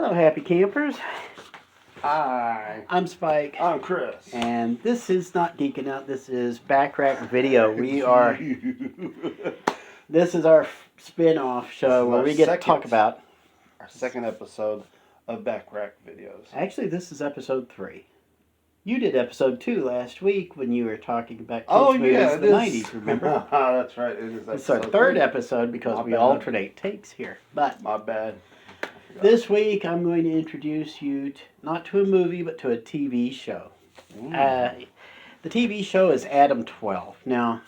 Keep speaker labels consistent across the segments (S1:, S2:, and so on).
S1: Hello, happy campers.
S2: Hi.
S1: I'm Spike.
S2: I'm Chris.
S1: And this is not Geeking Out, this is Backrack Video. This is our spin-off show where we get to talk about
S2: our second episode of Backrack Videos.
S1: Actually, this is episode 3. You did episode 2 last week when you were talking about kids' movies of the 90s, remember?
S2: That's right.
S1: It's our third episode because we alternate takes here. But
S2: my bad.
S1: This week I'm going to introduce you not to a movie but to a TV show. The TV show is ADAM-12. Now,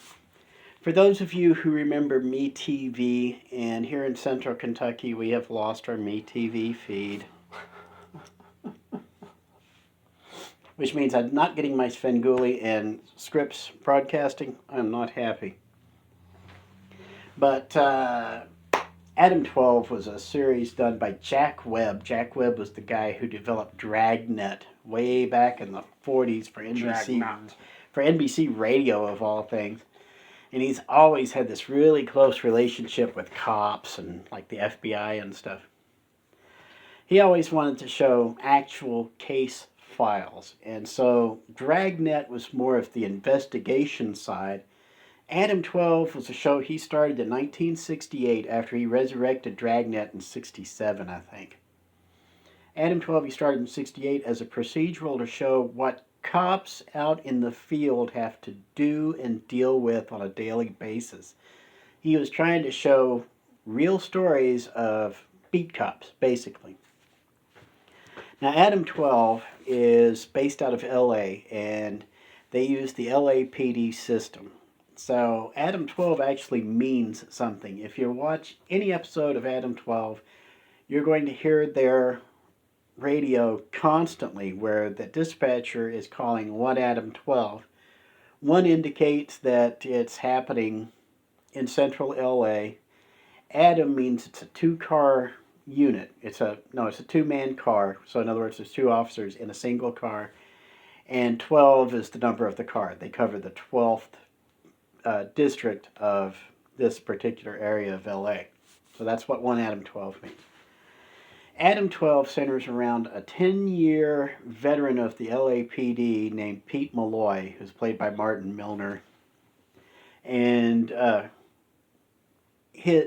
S1: for those of you who remember MeTV, and here in central Kentucky we have lost our MeTV feed. Which means I'm not getting my Svengoolie and Scripps broadcasting. I'm not happy. But ADAM-12 was a series done by Jack Webb. Jack Webb was the guy who developed Dragnet way back in the 40s for NBC Radio, of all things. And he's always had this really close relationship with cops and like the FBI and stuff. He always wanted to show actual case files. And so Dragnet was more of the investigation side. ADAM-12 was a show he started in 1968 after he resurrected Dragnet in 67, I think. ADAM-12 he started in 68 as a procedural to show what cops out in the field have to do and deal with on a daily basis. He was trying to show real stories of beat cops, basically. Now, ADAM-12 is based out of LA, and they use the LAPD system. So ADAM-12 actually means something. If you watch any episode of ADAM-12, you're going to hear their radio constantly where the dispatcher is calling 1 ADAM-12. 1 indicates that it's happening in central LA. ADAM means it's a 2-car unit. It's a 2-man car. So in other words, there's 2 officers in a single car. And 12 is the number of the car. They cover the 12th district of this particular area of LA. So that's what 1 ADAM-12 means. ADAM-12 centers around a 10-year veteran of the LAPD named Pete Malloy, who's played by Martin Milner. And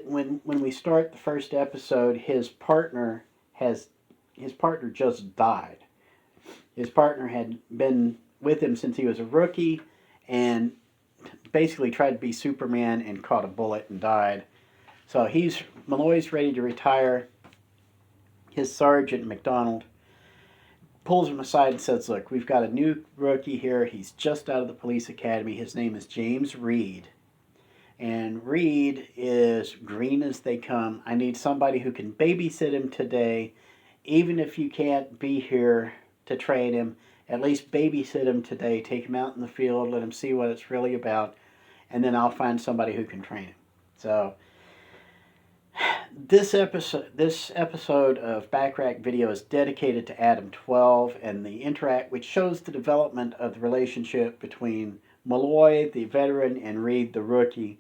S1: when we start the first episode, his partner just died. His partner had been with him since he was a rookie and basically tried to be Superman and caught a bullet and died. So Malloy's ready to retire. His sergeant, McDonald, pulls him aside and says, look, we've got a new rookie here. He's just out of the police academy. His name is James Reed. And Reed is green as they come. I need somebody who can babysit him today. Even if you can't be here to train him, at least babysit him today. Take him out in the field, let him see what it's really about, and then I'll find somebody who can train him. So this episode of Backrack Video is dedicated to ADAM-12 and which shows the development of the relationship between Malloy, the veteran, and Reed, the rookie,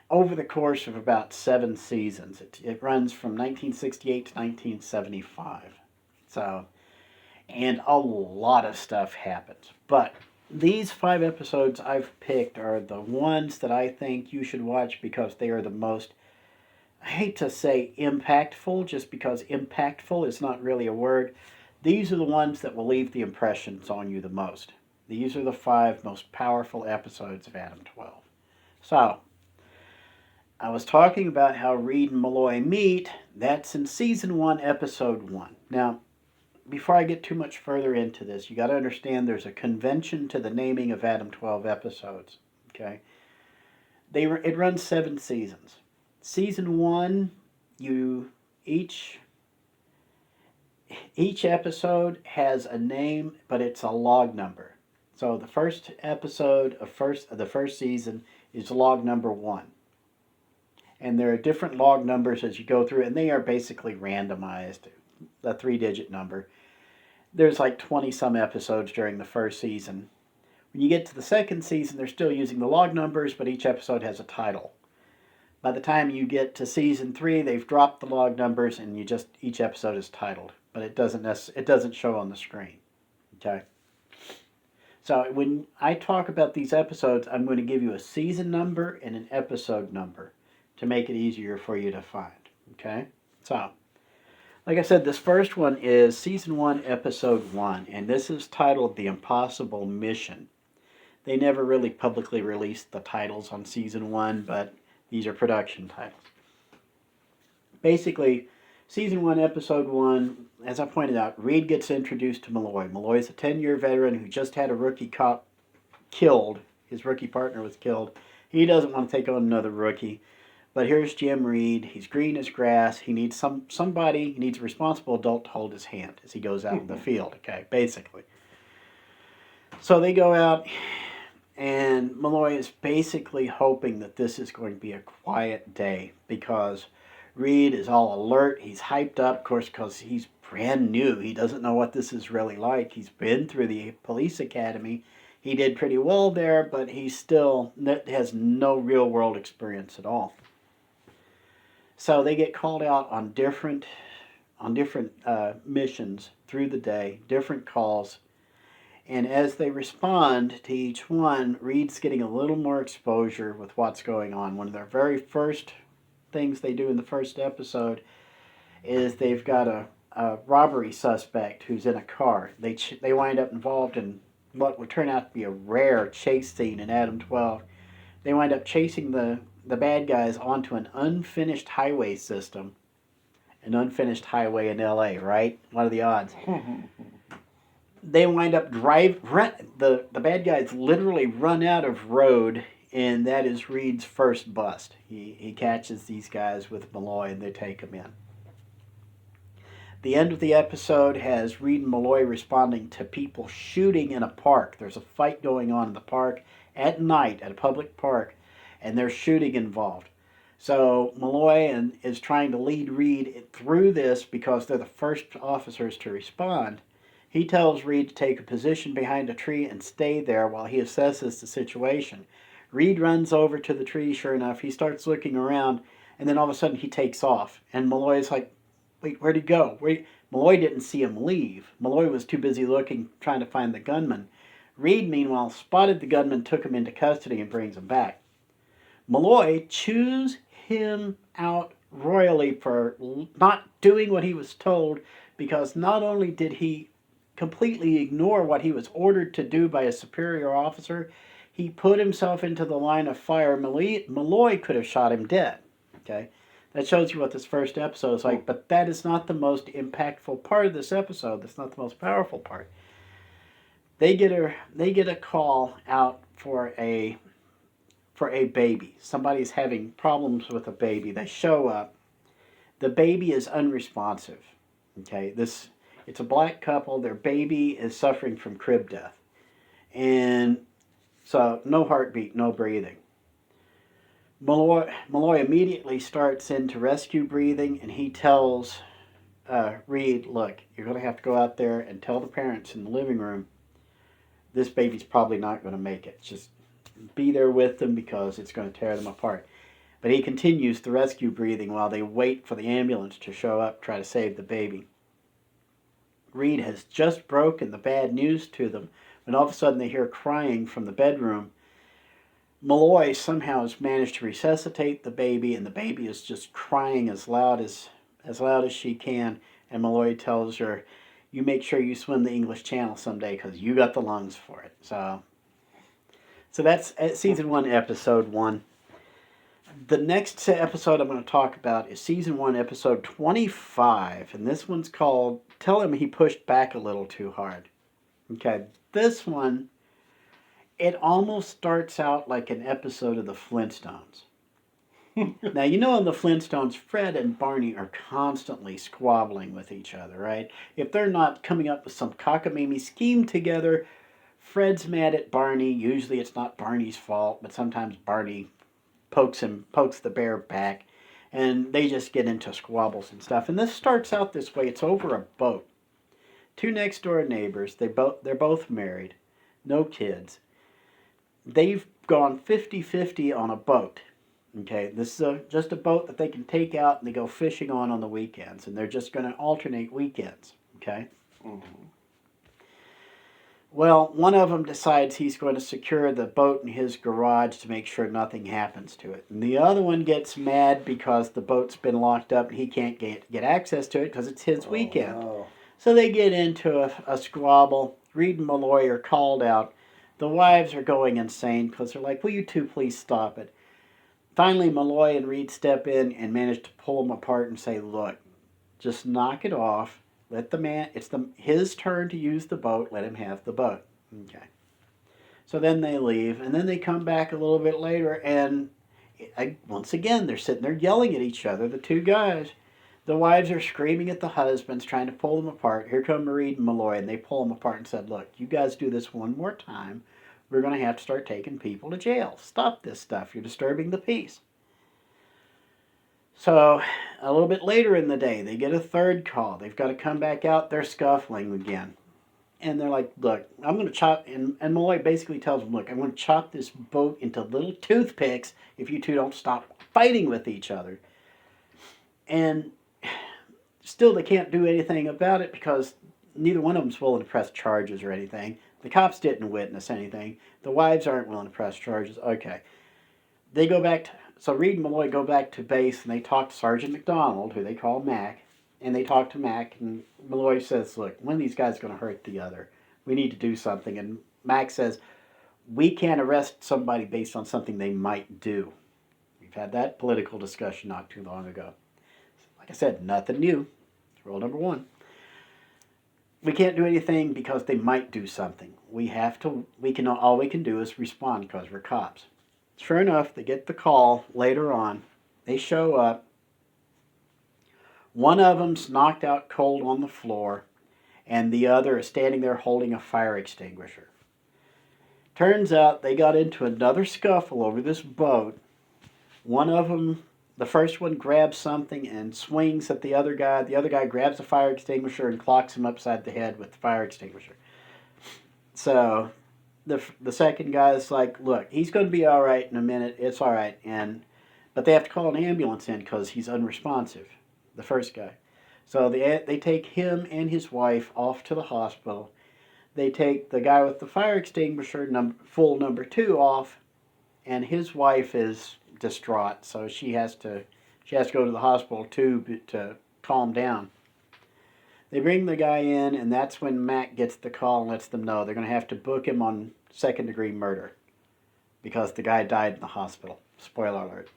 S1: over the course of about 7 seasons. It runs from 1968 to 1975. And a lot of stuff happens. But these 5 episodes I've picked are the ones that I think you should watch because they are the most, I hate to say impactful, just because impactful is not really a word. These are the ones that will leave the impressions on you the most. These are the 5 most powerful episodes of ADAM-12. So, I was talking about how Reed and Malloy meet. That's in Season 1, Episode 1. Now, before I get too much further into this, you got to understand there's a convention to the naming of ADAM-12 episodes. Okay? It runs 7 seasons. Season 1, each episode has a name, but it's a log number. So the first episode of the first season is log number 1. And there are different log numbers as you go through, and they are basically randomized, a 3-digit number. There's like 20-some episodes during the first season. When you get to the second season, they're still using the log numbers, but each episode has a title. By the time you get to Season 3, they've dropped the log numbers, and each episode is titled. but it doesn't show on the screen. Okay. So when I talk about these episodes, I'm going to give you a season number and an episode number to make it easier for you to find. Okay? So, like I said, this first one is season 1, episode 1, and this is titled The Impossible Mission. They never really publicly released the titles on season 1, but these are production titles. Basically, season 1, episode 1, as I pointed out, Reed gets introduced to Malloy. Malloy is a 10-year veteran who just had a rookie cop killed. His rookie partner was killed. He doesn't want to take on another rookie. But here's Jim Reed. He's green as grass. He needs somebody, he needs a responsible adult to hold his hand as he goes out in the field, okay, basically. So they go out, and Malloy is basically hoping that this is going to be a quiet day because Reed is all alert. He's hyped up, of course, because he's brand new. He doesn't know what this is really like. He's been through the police academy. He did pretty well there, but he still has no real world experience at all. So they get called out on different missions through the day, different calls. And as they respond to each one, Reed's getting a little more exposure with what's going on. One of their very first things they do in the first episode is they've got a robbery suspect who's in a car. They wind up involved in what would turn out to be a rare chase scene in ADAM-12. They wind up chasing the bad guys onto an unfinished highway system. An unfinished highway in LA, right? What are the odds? They wind up the bad guys literally run out of road, and that is Reed's first bust. He catches these guys with Malloy, and they take him in. The end of the episode has Reed and Malloy responding to people shooting in a park. There's a fight going on in the park at night at a public park, and there's shooting involved. So Malloy is trying to lead Reed through this because they're the first officers to respond. He tells Reed to take a position behind a tree and stay there while he assesses the situation. Reed runs over to the tree, sure enough. He starts looking around, and then all of a sudden he takes off. And Malloy's like, wait, where'd he go? Malloy didn't see him leave. Malloy was too busy looking, trying to find the gunman. Reed, meanwhile, spotted the gunman, took him into custody, and brings him back. Malloy chews him out royally for not doing what he was told, because not only did he completely ignore what he was ordered to do by a superior officer, he put himself into the line of fire. Malloy could have shot him dead. Okay, that shows you what this first episode is like, but that is not the most impactful part of this episode. That's not the most powerful part. They get a call out for a baby. Somebody's having problems with a baby. They show up. The baby is unresponsive. Okay, it's a black couple. Their baby is suffering from crib death. And so no heartbeat, no breathing. Malloy immediately starts into rescue breathing, and he tells Reed, look, you're going to have to go out there and tell the parents in the living room this baby's probably not going to make it. Just be there with them because it's going to tear them apart. But he continues the rescue breathing while they wait for the ambulance to show up, try to save the baby. Reed has just broken the bad news to them when all of a sudden they hear crying from the bedroom. Malloy somehow has managed to resuscitate the baby, and the baby is just crying as loud as she can. And Malloy tells her, you make sure you swim the English Channel someday because you got the lungs for it. So that's season 1, episode 1. The next episode I'm going to talk about is season 1, episode 25, and this one's called Tell Him He Pushed Back a Little Too Hard. Okay, this one, it almost starts out like an episode of the Flintstones. Now, you know in the Flintstones, Fred and Barney are constantly squabbling with each other, right? If they're not coming up with some cockamamie scheme together, Fred's mad at Barney. Usually it's not Barney's fault, but sometimes Barney pokes the bear back, and they just get into squabbles and stuff. And this starts out this way. It's over a boat. Two next door neighbors, they're both married, no kids. They've gone 50-50 on a boat. Okay, this is just a boat that they can take out and they go fishing on the weekends, and they're just going to alternate weekends. Okay?
S2: Mm-hmm.
S1: Well, one of them decides he's going to secure the boat in his garage to make sure nothing happens to it. And the other one gets mad because the boat's been locked up and he can't get access to it because it's his weekend.
S2: No.
S1: So they get into a squabble. Reed and Malloy are called out. The wives are going insane because they're like, will you two please stop it? Finally, Malloy and Reed step in and manage to pull them apart and say, look, just knock it off. Let the man, it's his turn to use the boat. Let him have the boat. Okay. So then they leave, and then they come back a little bit later, and once again, they're sitting there yelling at each other, the two guys. The wives are screaming at the husbands, trying to pull them apart. Here come Reed and Malloy, and they pull them apart and said, look, you guys do this one more time, we're going to have to start taking people to jail. Stop this stuff. You're disturbing the peace. So a little bit later in the day, they get a third call. They've got to come back out. They're scuffling again. And they're like, look, I'm going to chop, and Malloy basically tells them, look, I'm going to chop this boat into little toothpicks if you two don't stop fighting with each other. And still they can't do anything about it because neither one of them's willing to press charges or anything. The cops didn't witness anything. The wives aren't willing to press charges. Okay. They go back to, so Reed and Malloy go back to base and they talk to Sergeant McDonald, who they call Mac, and they talk to Mac, and Malloy says, look, one of these guys is going to hurt the other. We need to do something. And Mac says, we can't arrest somebody based on something they might do. We've had that political discussion not too long ago. Like I said, nothing new. It's rule number one. We can't do anything because they might do something. All we can do is respond because we're cops. Sure enough, they get the call later on. They show up. One of them's knocked out cold on the floor, and the other is standing there holding a fire extinguisher. Turns out they got into another scuffle over this boat. One of them, the first one, grabs something and swings at the other guy. The other guy grabs a fire extinguisher and clocks him upside the head with the fire extinguisher. So the second guy is like, look, he's going to be all right in a minute. It's all right. But they have to call an ambulance in because he's unresponsive, the first guy. So they take him and his wife off to the hospital. They take the guy with the fire extinguisher, full number 2, off, and his wife is distraught. So she has to go to the hospital too to calm down. They bring the guy in, and that's when Mac gets the call and lets them know they're going to have to book him on second-degree murder because the guy died in the hospital. Spoiler alert.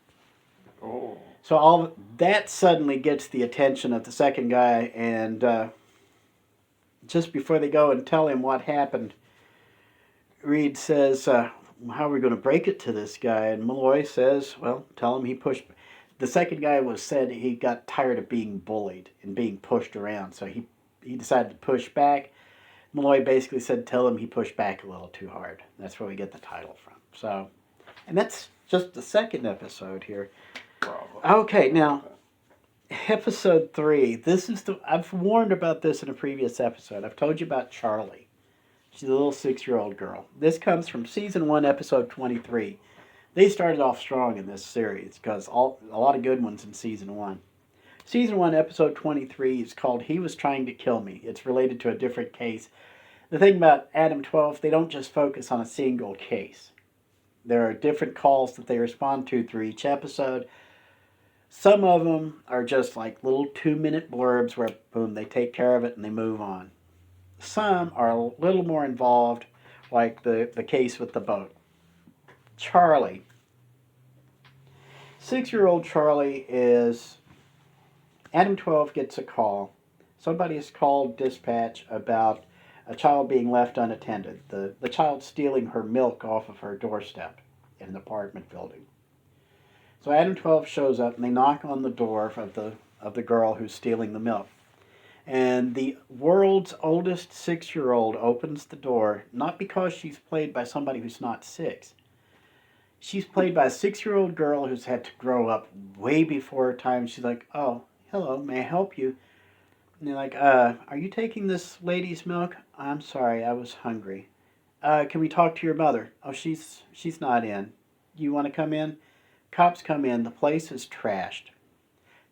S2: Oh.
S1: So all that suddenly gets the attention of the second guy, and just before they go and tell him what happened, Reed says, how are we going to break it to this guy? And Malloy says, well, tell him he pushed. The second guy said he got tired of being bullied and being pushed around, so he decided to push back. Malloy basically said, tell him he pushed back a little too hard. That's where we get the title from. So, and that's just the second episode here.
S2: Bravo.
S1: Okay, now, episode 3. I've warned about this in a previous episode. I've told you about Charlie. She's a little 6-year-old girl. This comes from season 1, episode 23. They started off strong in this series because a lot of good ones in season 1. Season 1, episode 23 is called He Was Trying to Kill Me. It's related to a different case. The thing about ADAM-12, they don't just focus on a single case. There are different calls that they respond to through each episode. Some of them are just like little 2-minute blurbs where, boom, they take care of it and they move on. Some are a little more involved, like the case with the boat. Charlie. 6-year-old Charlie is... ADAM-12 gets a call. Somebody has called dispatch about a child being left unattended. The child stealing her milk off of her doorstep in an apartment building. So ADAM-12 shows up and they knock on the door of the girl who's stealing the milk. And the world's oldest 6-year-old opens the door, not because she's played by somebody who's not 6. She's played by a 6-year-old girl who's had to grow up way before her time. She's like, oh, hello, may I help you? And they're like, are you taking this lady's milk? I'm sorry, I was hungry. Can we talk to your mother? Oh, she's not in. You want to come in? Cops come in. The place is trashed.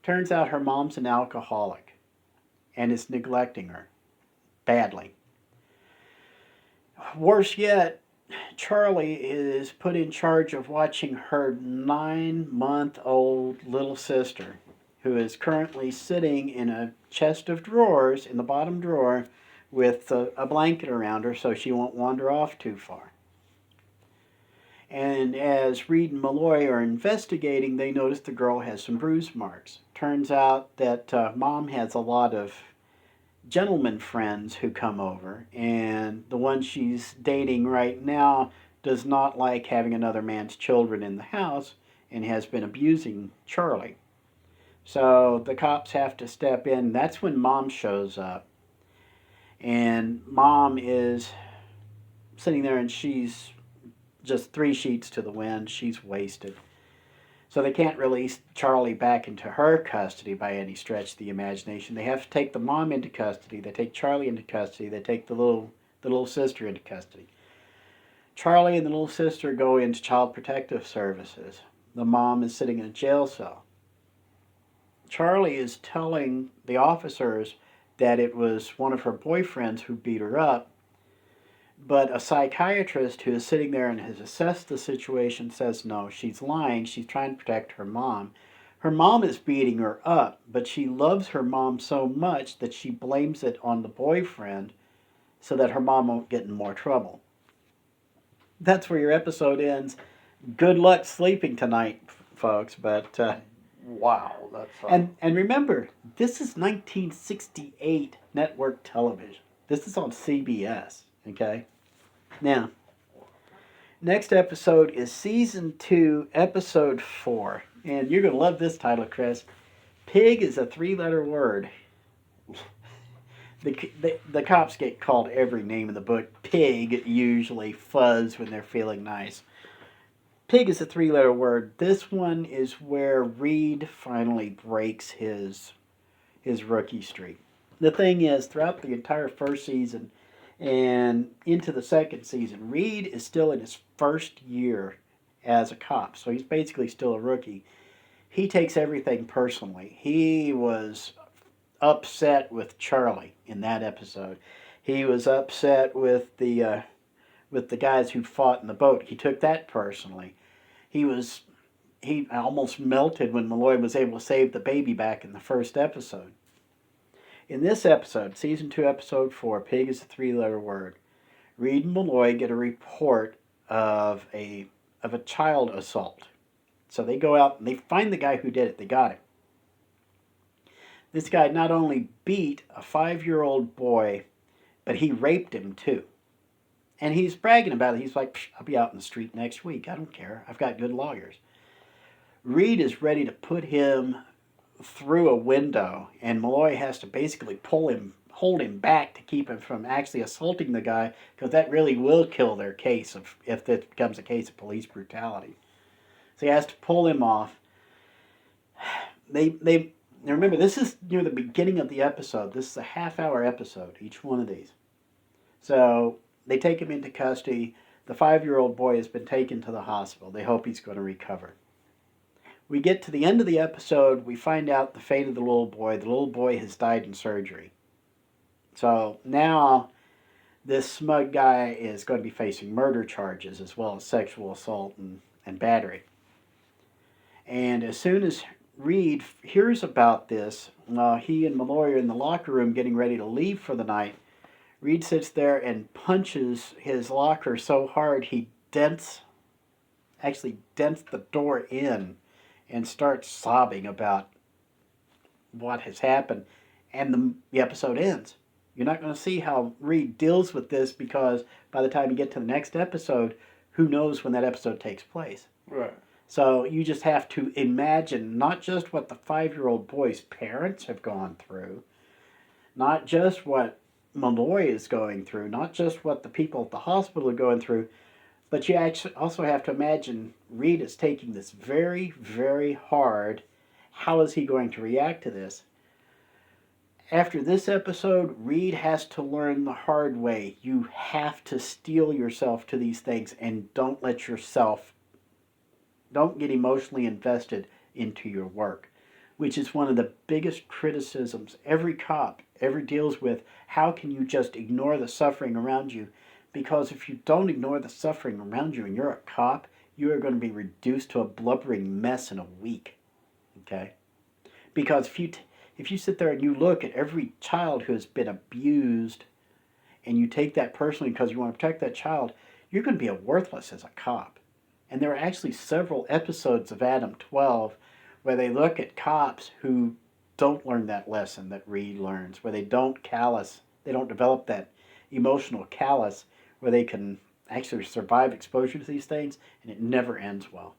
S1: Turns out her mom's an alcoholic and is neglecting her. badly. Worse yet, Charlie is put in charge of watching her 9-month-old little sister, who is currently sitting in a chest of drawers in the bottom drawer with a blanket around her so she won't wander off too far. And as Reed and Malloy are investigating, they notice the girl has some bruise marks. Turns out that Mom has a lot of gentleman friends who come over, and the one she's dating right now does not like having another man's children in the house and has been abusing Charlie. So the cops have to step in. That's when Mom shows up. And Mom is sitting there and she's just 3 sheets to the wind. She's wasted. So they can't release Charlie back into her custody by any stretch of the imagination. They have to take the mom into custody. They take Charlie into custody. They take the little sister into custody. Charlie and the little sister go into Child Protective Services. The mom is sitting in a jail cell. Charlie is telling the officers that it was one of her boyfriends who beat her up, but a psychiatrist who is sitting there and has assessed the situation says no, she's lying. She's trying to protect her mom. Her mom is beating her up, but she loves her mom so much that she blames it on the boyfriend so that her mom won't get in more trouble. That's where your episode ends. Good luck sleeping tonight, folks. But
S2: wow, that's
S1: and remember, this is 1968 network television. This is on CBS. Okay? Now, next episode is Season 2, Episode 4. And you're going to love this title, Chris. Pig is a 3-letter word. The cops get called every name in the book. Pig, usually. Fuzz when they're feeling nice. Pig is a 3-letter word. This one is where Reed finally breaks his rookie streak. The thing is, throughout the entire first season and into the second season, Reed is still in his first year as a cop, so he's basically still a rookie. He takes everything personally. He was upset with Charlie in that episode. He was upset with the guys who fought in the boat. He took that personally. He almost melted when Malloy was able to save the baby back in the first episode. In this episode, Season 2, Episode 4, Pig is a 3-letter word, Reed and Malloy get a report of a child assault. So they go out and they find the guy who did it. They got him. This guy not only beat a 5-year-old boy, but he raped him too. And he's bragging about it. He's like, I'll be out in the street next week. I don't care. I've got good lawyers. Reed is ready to put him through a window, and Malloy has to basically hold him back to keep him from actually assaulting the guy, because that really will kill their case if it becomes a case of police brutality. So he has to pull him off. Now remember, this is near the beginning of the episode. This is a half-hour episode, each one of these. So they take him into custody. The 5-year-old boy has been taken to the hospital. They hope he's going to recover. We get to the end of the episode, we find out the fate of the little boy. The little boy has died in surgery. So now this smug guy is going to be facing murder charges as well as sexual assault and battery. And as soon as Reed hears about this, he and Malloy are in the locker room getting ready to leave for the night. Reed sits there and punches his locker so hard he dents the door in and starts sobbing about what has happened. And the episode ends. You're not going to see how Reed deals with this, because by the time you get to the next episode, who knows when that episode takes place.
S2: right.
S1: So you just have to imagine not just what the 5-year-old boy's parents have gone through, not just what Malloy is going through, not just what the people at the hospital are going through, but you actually also have to imagine Reed is taking this very, very hard. How is he going to react to this? After this episode, Reed has to learn the hard way. You have to steel yourself to these things and don't get emotionally invested into your work, which is one of the biggest criticisms every cop ever deals with how can you just ignore the suffering around you. Because if you don't ignore the suffering around you and you're a cop, you are going to be reduced to a blubbering mess in a week. Okay? Because if you sit there and you look at every child who has been abused and you take that personally because you want to protect that child, you're going to be worthless as a cop. And there are actually several episodes of ADAM-12 where they look at cops who don't learn that lesson that Reed learns, where they don't develop that emotional callus where they can actually survive exposure to these things, and it never ends well.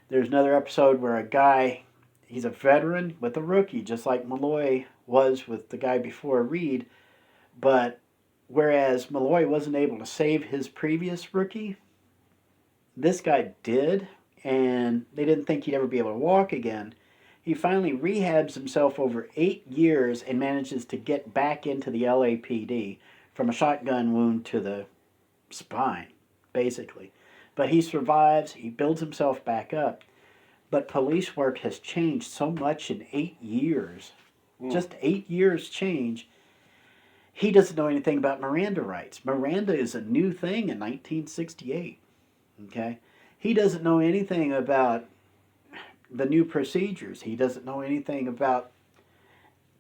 S1: There's another episode where a guy, he's a veteran with a rookie, just like Malloy was with the guy before Reed, but whereas Malloy wasn't able to save his previous rookie, this guy did, and they didn't think he'd ever be able to walk again. He finally rehabs himself over 8 years and manages to get back into the LAPD from a shotgun wound to the spine, basically. But he survives, he builds himself back up. But police work has changed so much in 8 years. Just 8 years change. He doesn't know anything about Miranda rights. Miranda is a new thing in 1968. Okay? He doesn't know anything about the new procedures. He doesn't know anything about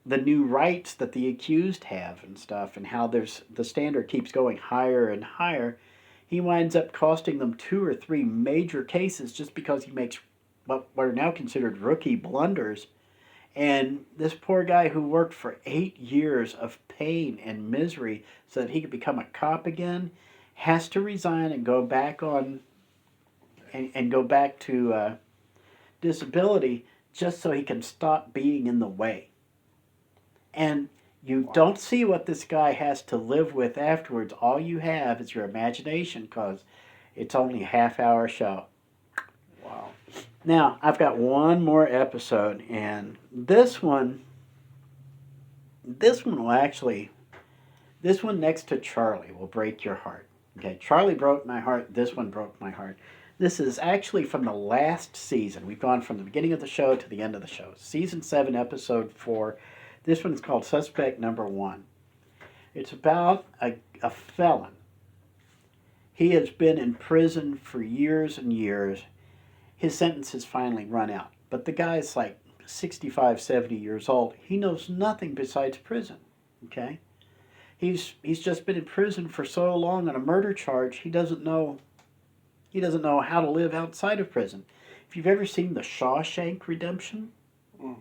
S1: the new rights that the accused have and stuff, and how the standard keeps going higher and higher. He winds up costing them 2 or 3 major cases just because he makes what are now considered rookie blunders. And this poor guy who worked for 8 years of pain and misery so that he could become a cop again has to resign and go back on and go back to disability just so he can stop being in the way. And you don't see what this guy has to live with afterwards. All you have is your imagination because it's only a half-hour show.
S2: Wow.
S1: Now, I've got one more episode, and this one next to Charlie will break your heart. Okay, Charlie broke my heart, this one broke my heart. This is actually from the last season. We've gone from the beginning of the show to the end of the show. Season 7, episode 4. This one is called Suspect Number 1. It's about a felon. He has been in prison for years and years. His sentence has finally run out. But the guy's like 65, 70 years old. He knows nothing besides prison. Okay? He's just been in prison for so long on a murder charge, he doesn't know how to live outside of prison. If you've ever seen The Shawshank Redemption,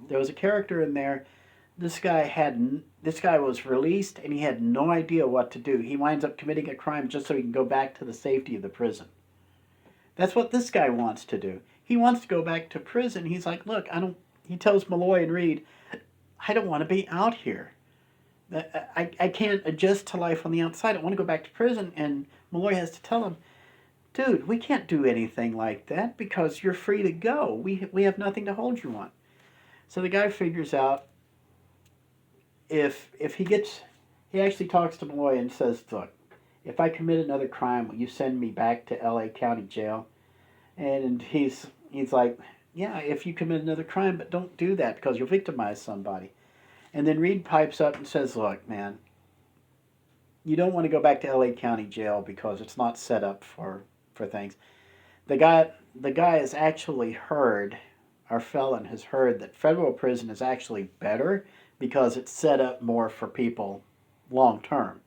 S1: there was a character in there. This guy was released and he had no idea what to do. He winds up committing a crime just so he can go back to the safety of the prison. That's what this guy wants to do. He wants to go back to prison. He's like, look, he tells Malloy and Reed, I don't want to be out here. I can't adjust to life on the outside. I want to go back to prison. And Malloy has to tell him, dude, we can't do anything like that because you're free to go. We have nothing to hold you on. So the guy figures out if he actually talks to Malloy and says, look, if I commit another crime, will you send me back to LA County Jail? And he's like, yeah, if you commit another crime, but don't do that because you'll victimize somebody. And then Reed pipes up and says, look, man, you don't want to go back to LA County Jail because it's not set up for things. The guy has actually heard, our felon has heard, that federal prison is actually better because it's set up more for people long term.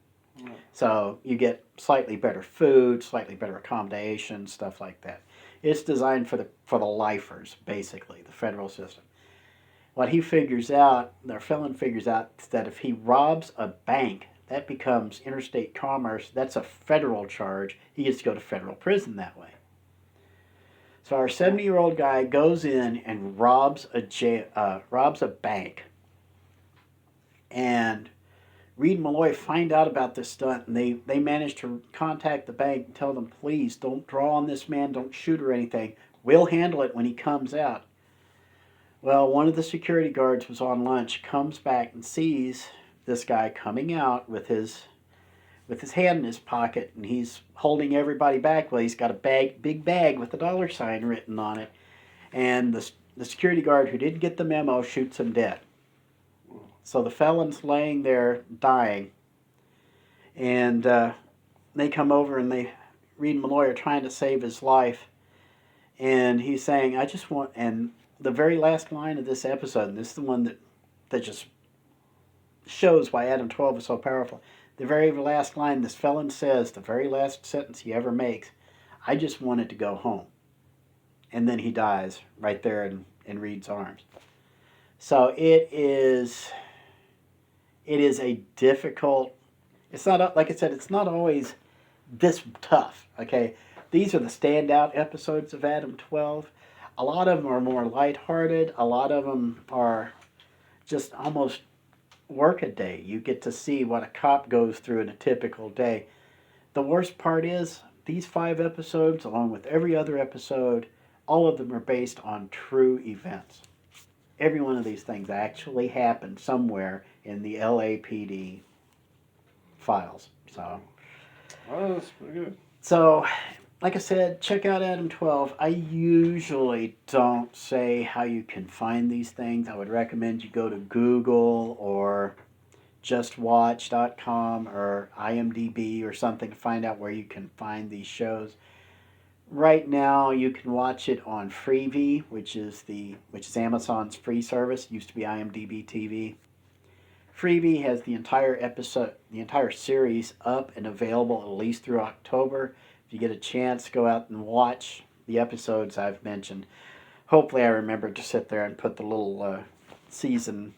S1: So you get slightly better food, slightly better accommodation, stuff like that. It's designed for the lifers, basically, the federal system. What he figures out, the felon figures out, is that if he robs a bank, that becomes interstate commerce. That's a federal charge. He gets to go to federal prison that way. So our 70-year-old guy goes in and robs a bank. And Reed and Malloy find out about this stunt, and they manage to contact the bank and tell them, please, don't draw on this man, don't shoot or anything. We'll handle it when he comes out. Well, one of the security guards was on lunch, comes back and sees this guy coming out with his hand in his pocket, and he's holding everybody back. Well, he's got a big bag with a dollar sign written on it. And the security guard who didn't get the memo shoots him dead. So the felon's laying there dying, and they come over and they read him a lawyer trying to save his life, and he's saying, "I just want." And the very last line of this episode, and this is the one that just shows why Adam-12 is so powerful. The very last line this felon says, the very last sentence he ever makes, "I just wanted to go home." And then he dies right there in Reed's arms. So it is a difficult. It's not, like I said, it's not always this tough. Okay, these are the standout episodes of Adam-12. A lot of them are more lighthearted. A lot of them are just almost work a day. You get to see what a cop goes through in a typical day. The worst part is these 5 episodes, along with every other episode, all of them are based on true events. Every one of these things actually happened somewhere in the LAPD files. So,
S2: Oh, that's pretty good.
S1: So, like I said, check out Adam-12. I usually don't say how you can find these things. I would recommend you go to Google or justwatch.com or IMDb or something to find out where you can find these shows. Right now, you can watch it on Freevee, which is Amazon's free service. It used to be IMDb TV. Freevee has the entire series up and available at least through October. If you get a chance, go out and watch the episodes I've mentioned. Hopefully, I remember to sit there and put the little seasons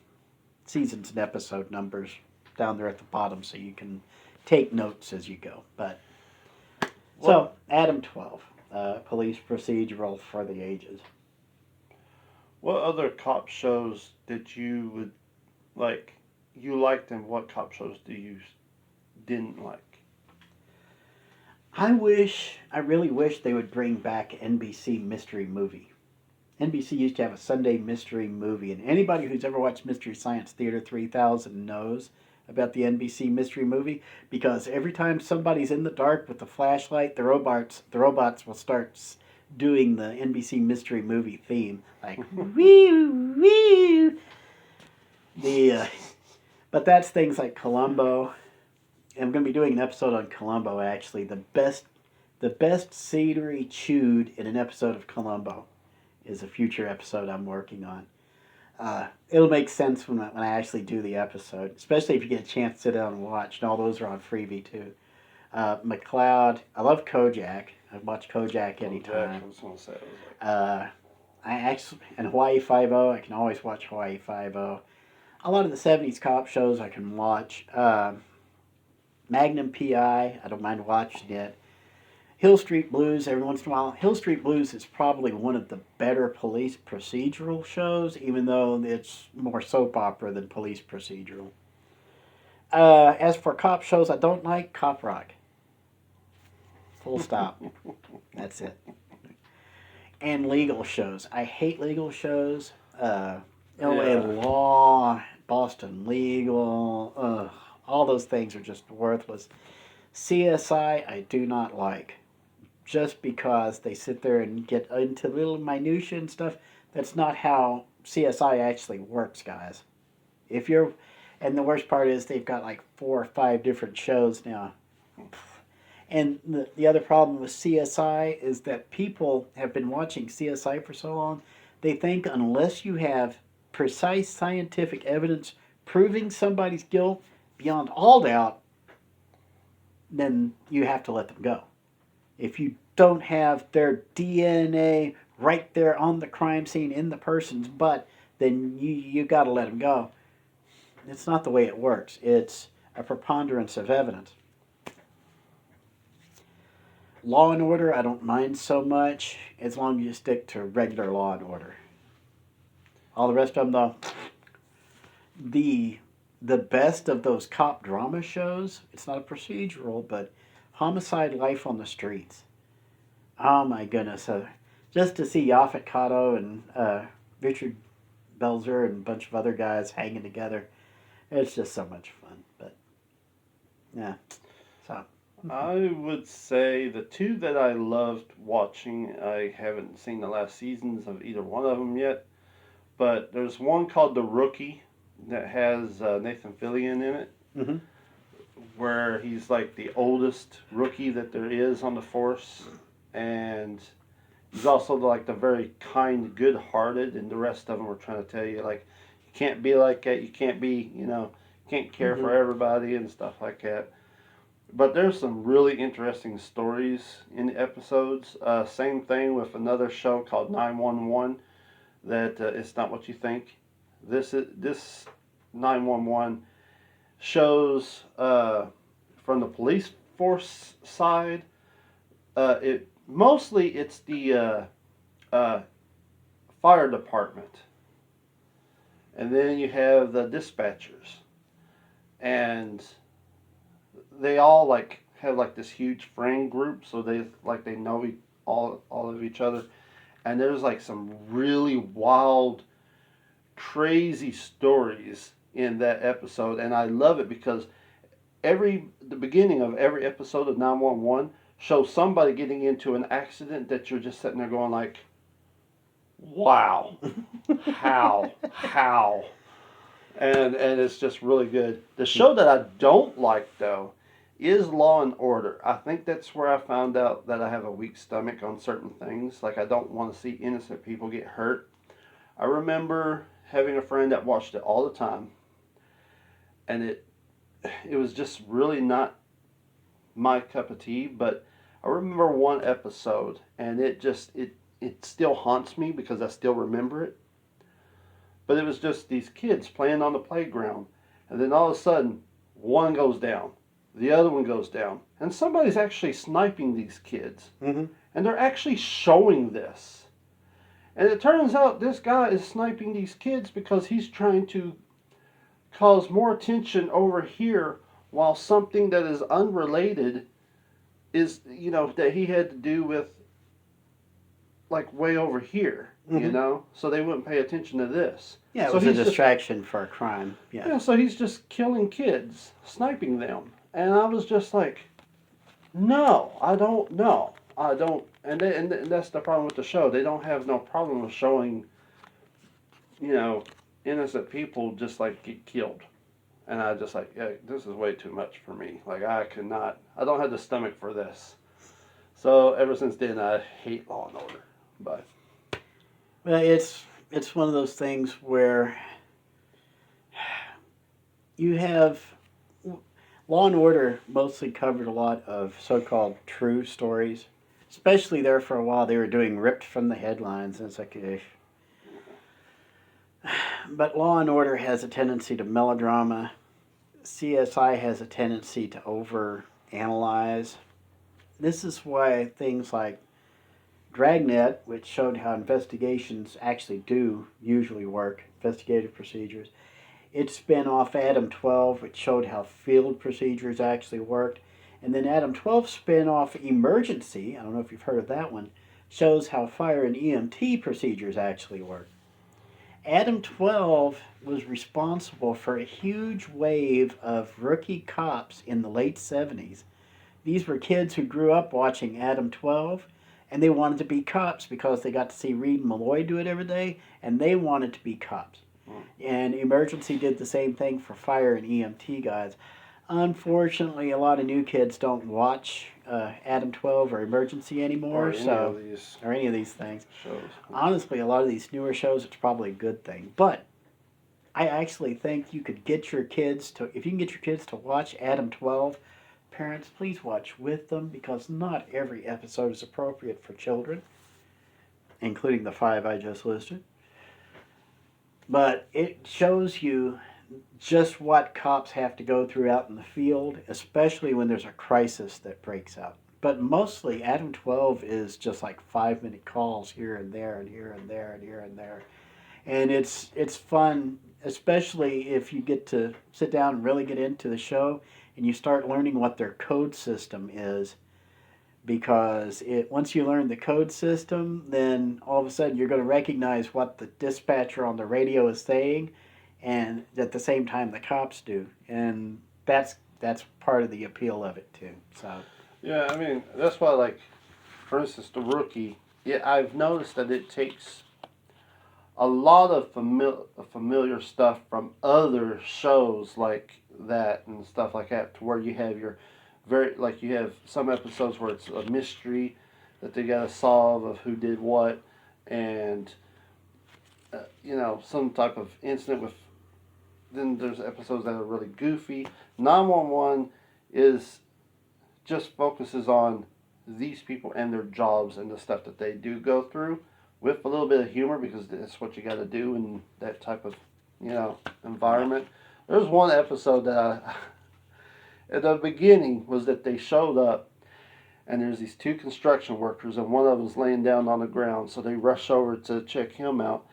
S1: and episode numbers down there at the bottom so you can take notes as you go. But so, Adam-12, police procedural for the ages.
S2: What other cop shows did you like? You liked, and what cop shows do you didn't like?
S1: I really wish they would bring back NBC Mystery Movie. NBC used to have a Sunday mystery movie, and anybody who's ever watched Mystery Science Theater 3000 knows about the NBC Mystery Movie, because every time somebody's in the dark with the flashlight, the robots will start doing the NBC Mystery Movie theme, like wee wee. But that's things like Columbo. I'm going to be doing an episode on Columbo. Actually, the best scenery chewed in an episode of Columbo is a future episode I'm working on. It'll make sense when I actually do the episode, especially if you get a chance to sit down and watch. And all those are on Freevee too. McCloud. I love Kojak. I've watched Kojak anytime.
S2: I was gonna say.
S1: I actually, and Hawaii Five-0. I can always watch Hawaii Five-0. A lot of the 70s cop shows I can watch. Magnum PI, I don't mind watching it. Hill Street Blues, every once in a while. Hill Street Blues is probably one of the better police procedural shows, even though it's more soap opera than police procedural. As for cop shows I don't like, Cop Rock. Full stop. That's it. And legal shows. I hate legal shows. LA Law, Boston Legal, all those things are just worthless. CSI, I do not like. Just because they sit there and get into little minutiae and stuff. That's not how CSI actually works, guys. And the worst part is they've got like 4 or 5 different shows now. And the other problem with CSI is that people have been watching CSI for so long, they think unless you have precise scientific evidence proving somebody's guilt beyond all doubt, then you have to let them go. If you don't have their DNA right there on the crime scene in the person's butt, then you got to let them go. It's not the way it works. It's a preponderance of evidence. Law and Order, I don't mind so much as long as you stick to regular Law and Order. All the rest of them, though, the best of those cop drama shows, it's not a procedural, but Homicide: Life on the Streets. Oh my goodness. Just to see Yaphet Kotto and Richard Belzer and a bunch of other guys hanging together, it's just so much fun. But, yeah. So.
S2: I would say the 2 that I loved watching, I haven't seen the last seasons of either one of them yet, but there's one called The Rookie that has Nathan Fillion in it,
S1: Mm-hmm.
S2: where he's like the oldest rookie that there is on the force, and he's also like the very kind, good-hearted, and the rest of them are trying to tell you like you can't be like that, you can't be, can't care for
S1: Mm-hmm.
S2: everybody and stuff like that. But there's some really interesting stories in the episodes. Same thing with another show called 911. That it's not what you think. This 911 shows from the police force side. It mostly it's the uh, fire department, and then you have the dispatchers, and they all like have like this huge friend group, so they know all of each other. And there's like some really wild, crazy stories in that episode, and I love it because the beginning of every episode of 911 shows somebody getting into an accident that you're just sitting there going like, wow, how, and it's just really good. The show that I don't like though is Law and Order. I think that's where I found out that I have a weak stomach on certain things. Like I don't want to see innocent people get hurt. I remember having a friend that watched it all the time, and it was just really not my cup of tea. But I remember one episode, and it still haunts me because I still remember it. But it was just these kids playing on the playground, and then all of a sudden, one goes down, the other one goes down, and somebody's actually sniping these kids,
S1: Mm-hmm.
S2: and they're actually showing this. And it turns out this guy is sniping these kids because he's trying to cause more attention over here while something that is unrelated is, that he had to do with like way over here,
S1: Mm-hmm.
S2: so they wouldn't pay attention to this.
S1: Yeah, it
S2: So
S1: was a
S2: he's just,
S1: distraction for a crime. Yeah.
S2: yeah, so he's just killing kids, sniping them. And I was just like, no, I don't know. I don't, and that's the problem with the show. They don't have no problem with showing, you know, innocent people just like get killed. And I just like, yeah, this is way too much for me. Like I don't have the stomach for this. So ever since then, I hate Law and Order. But
S1: Well, it's one of those things where you have Law and Order mostly covered a lot of so-called true stories. Especially there for a while, they were doing ripped from the headlines, and it's like, eh. But Law and Order has a tendency to melodrama. CSI has a tendency to over analyze. This is why things like Dragnet, which showed how investigations actually do usually work, investigative procedures. It spin off ADAM-12, which showed how field procedures actually worked. And then ADAM-12 spin off Emergency, I don't know if you've heard of that one, shows how fire and EMT procedures actually work. ADAM-12 was responsible for a huge wave of rookie cops in the late 70s. These were kids who grew up watching ADAM-12, and they wanted to be cops because they got to see Reed and Malloy do it every day, and they wanted to be cops. And Emergency did the same thing for fire and EMT guys. Unfortunately, a lot of new kids don't watch ADAM-12 or Emergency anymore, or any of these things.
S2: shows.
S1: Honestly, a lot of these newer shows, it's probably a good thing. But I actually think you could get your kids to, if you can get your kids to watch ADAM-12, parents, please watch with them because not every episode is appropriate for children, including the 5 I just listed. But it shows you just what cops have to go through out in the field, especially when there's a crisis that breaks out. But mostly, ADAM-12 is just like 5-minute calls here and there and here and there and here and there. And it's fun, especially if you get to sit down and really get into the show and you start learning what their code system is. Because once you learn the code system, then all of a sudden you're going to recognize what the dispatcher on the radio is saying, and at the same time the cops do, and that's part of the appeal of it too. So
S2: Yeah, I mean that's why, like, for instance, the Rookie. Yeah, I've noticed that it takes a lot of familiar stuff from other shows like that and stuff like that, to where you have your you have some episodes where it's a mystery that they got to solve of who did what, and some type of incident with. Then there's episodes that are really goofy. 911 just focuses on these people and their jobs and the stuff that they do go through, with a little bit of humor, because that's what you got to do in that type of environment. There's one episode that at the beginning was that they showed up, and there's these two construction workers, and one of them's laying down on the ground, so they rush over to check him out,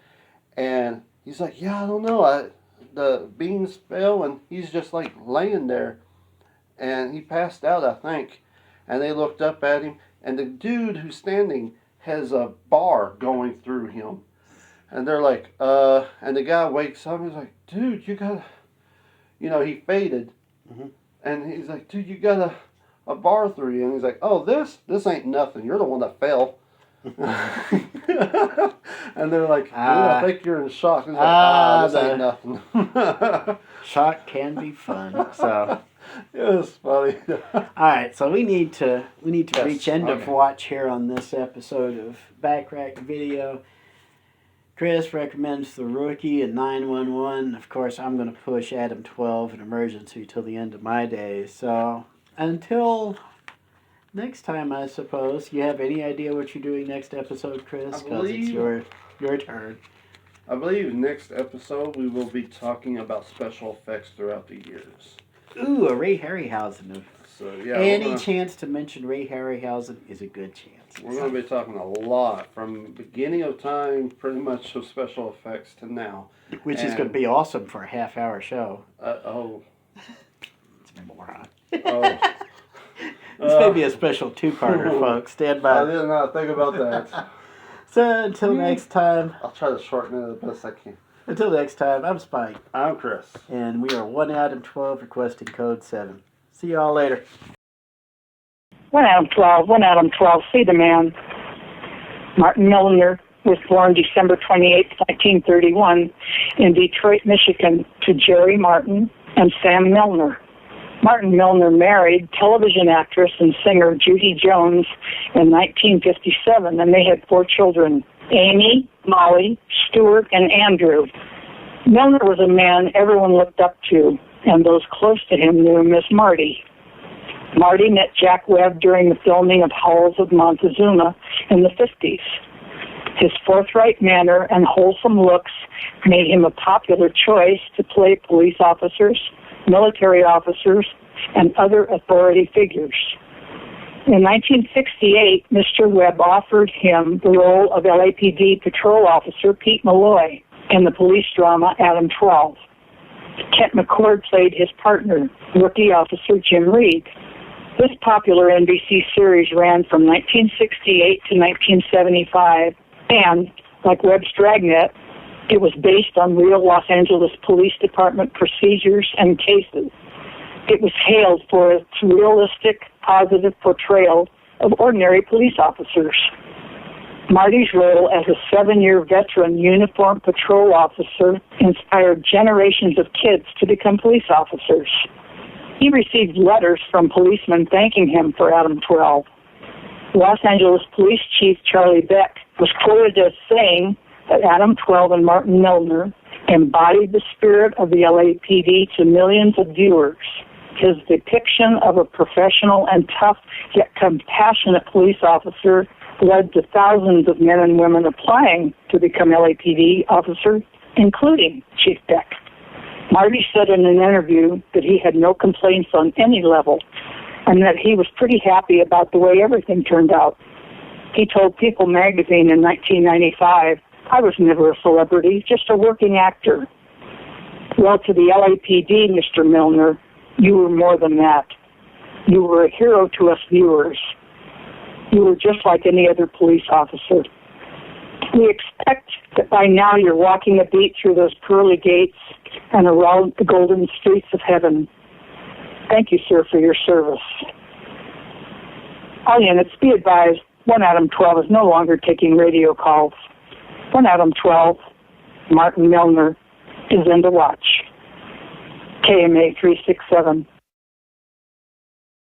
S2: and he's like, "Yeah, I don't know, the beams fell," and he's just like laying there, and he passed out, I think. And they looked up at him, and the dude who's standing has a bar going through him, and they're like, and the guy wakes up, and he's like, "Dude, you got he faded."
S1: Mm-hmm.
S2: And he's like, "Dude, you got a bar through you." And he's like, "Oh, this ain't nothing. You're the one that fell." And they're like, "Dude, I think you're in shock." He's like, "This ain't nothing."
S1: Shock can be fun. So
S2: it was funny.
S1: all right, so we need to reach end of watch here on this episode of Backrack Video. Chris recommends The Rookie and 911. Of course, I'm going to push ADAM-12 and Emergency till the end of my days. So until next time, I suppose. You have any idea what you're doing next episode, Chris? Because it's your turn.
S2: I believe next episode we will be talking about special effects throughout the years.
S1: Ooh, a Ray Harryhausen.
S2: So yeah,
S1: any chance to mention Ray Harryhausen is a good chance.
S2: We're going to be talking a lot from beginning of time, pretty much, of special effects to now.
S1: Which is going to be awesome for a half-hour show.
S2: It's
S1: a moron.
S2: Oh.
S1: This may be a special two-parter, folks. Stand by.
S2: I did not think about that.
S1: So until next time.
S2: I'll try to shorten it the best I can.
S1: Until next time, I'm Spike.
S2: I'm Chris.
S1: And we are 1ADAM-12 requesting code 7. See y'all later.
S3: 1ADAM-12, see the man. Martin Milner was born December 28, 1931, in Detroit, Michigan, to Jerry Martin and Sam Milner. Martin Milner married television actress and singer Judy Jones in 1957, and they had 4 children, Amy, Molly, Stuart, and Andrew. Milner was a man everyone looked up to, and those close to him knew him as Marty. Marty met Jack Webb during the filming of Howls of Montezuma in the 50s. His forthright manner and wholesome looks made him a popular choice to play police officers, military officers, and other authority figures. In 1968, Mr. Webb offered him the role of LAPD patrol officer Pete Malloy in the police drama ADAM-12. Kent McCord played his partner, rookie officer Jim Reed. This popular NBC series ran from 1968 to 1975, and, like Webb's Dragnet, it was based on real Los Angeles Police Department procedures and cases. It was hailed for its realistic, positive portrayal of ordinary police officers. Marty's role as a 7-year veteran uniformed patrol officer inspired generations of kids to become police officers. He received letters from policemen thanking him for ADAM-12. Los Angeles Police Chief Charlie Beck was quoted as saying that ADAM-12 and Martin Milner embodied the spirit of the LAPD to millions of viewers. His depiction of a professional and tough yet compassionate police officer led to thousands of men and women applying to become LAPD officers, including Chief Beck. Marty said in an interview that he had no complaints on any level and that he was pretty happy about the way everything turned out. He told People magazine in 1995, "I was never a celebrity, just a working actor." Well, to the LAPD, Mr. Milner, you were more than that. You were a hero to us viewers. You were just like any other police officer. We expect that by now you're walking a beat through those pearly gates and around the golden streets of heaven. Thank you, sir, for your service. All units, be advised, 1ADAM-12 is no longer taking radio calls. 1ADAM-12, Martin Milner is in the watch. KMA 367.